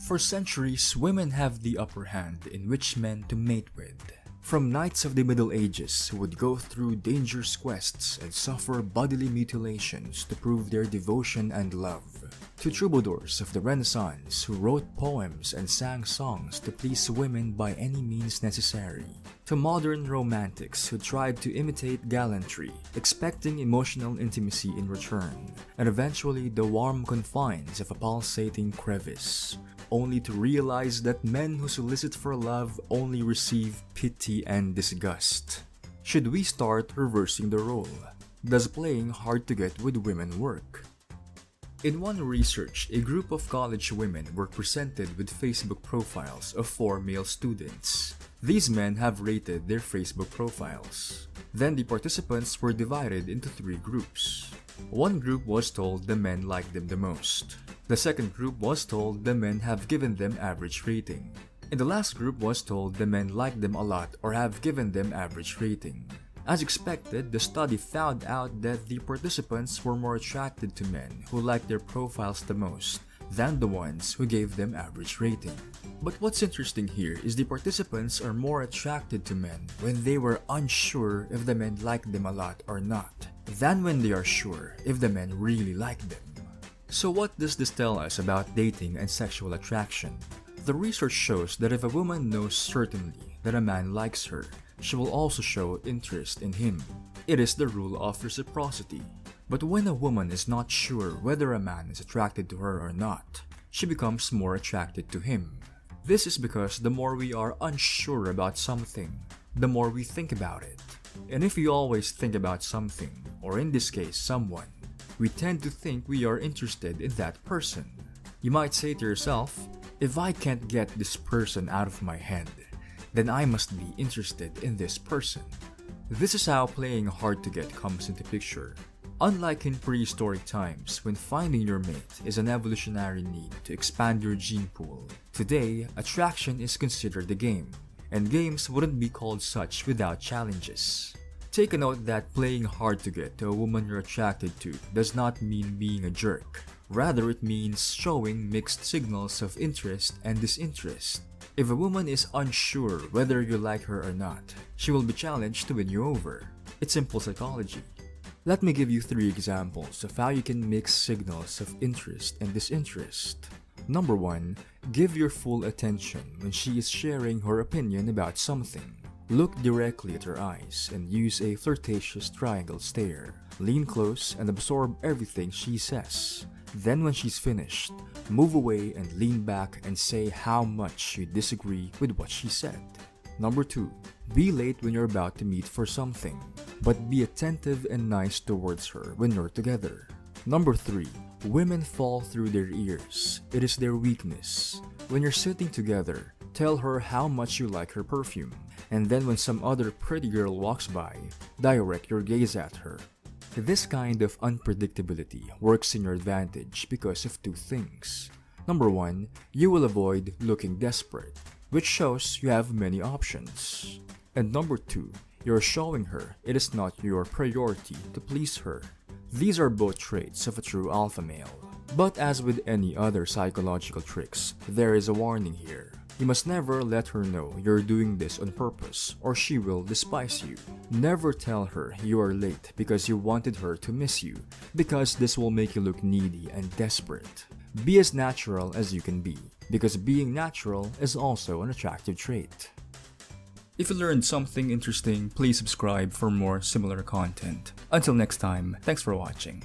For centuries, women have the upper hand in which men to mate with. From knights of the Middle Ages who would go through dangerous quests and suffer bodily mutilations to prove their devotion and love, to troubadours of the Renaissance who wrote poems and sang songs to please women by any means necessary, to modern romantics who tried to imitate gallantry, expecting emotional intimacy in return, and eventually the warm confines of a pulsating crevice, only to realize that men who solicit for love only receive pity and disgust. Should we start reversing the role? Does playing hard to get with women work? In one research, a group of college women were presented with Facebook profiles of 4 male students. These men have rated their Facebook profiles. Then the participants were divided into 3 groups. One group was told the men liked them the most. The second group was told the men have given them average rating. And the last group was told the men like them a lot or have given them average rating. As expected, the study found out that the participants were more attracted to men who liked their profiles the most than the ones who gave them average rating. But what's interesting here is the participants are more attracted to men when they were unsure if the men liked them a lot or not, than when they are sure if the men really like them. So what does this tell us about dating and sexual attraction? The research shows that if a woman knows certainly that a man likes her, she will also show interest in him. It is the rule of reciprocity. But when a woman is not sure whether a man is attracted to her or not, she becomes more attracted to him. This is because the more we are unsure about something, the more we think about it. And if we always think about something, or in this case someone, we tend to think we are interested in that person. You might say to yourself, if I can't get this person out of my head, then I must be interested in this person. This is how playing hard to get comes into picture. Unlike in prehistoric times when finding your mate is an evolutionary need to expand your gene pool, today attraction is considered a game, and games wouldn't be called such without challenges. Take a note that playing hard to get to a woman you're attracted to does not mean being a jerk. Rather, it means showing mixed signals of interest and disinterest. If a woman is unsure whether you like her or not, she will be challenged to win you over. It's simple psychology. Let me give you 3 examples of how you can mix signals of interest and disinterest. Number 1. Give your full attention when she is sharing her opinion about something. Look directly at her eyes and use a flirtatious triangle stare. Lean close and absorb everything she says. Then when she's finished, move away and lean back and say how much you disagree with what she said. Number 2. Be late when you're about to meet for something, but be attentive and nice towards her when you're together. Number 3. Women fall through their ears. It is their weakness. When you're sitting together, tell her how much you like her perfume, and then when some other pretty girl walks by, direct your gaze at her. This kind of unpredictability works in your advantage because of 2 things. Number 1, you will avoid looking desperate, which shows you have many options. And number 2, you're showing her it is not your priority to please her. These are both traits of a true alpha male. But as with any other psychological tricks, there is a warning here. You must never let her know you're doing this on purpose or she will despise you. Never tell her you are late because you wanted her to miss you, because this will make you look needy and desperate. Be as natural as you can be, because being natural is also an attractive trait. If you learned something interesting, please subscribe for more similar content. Until next time, thanks for watching.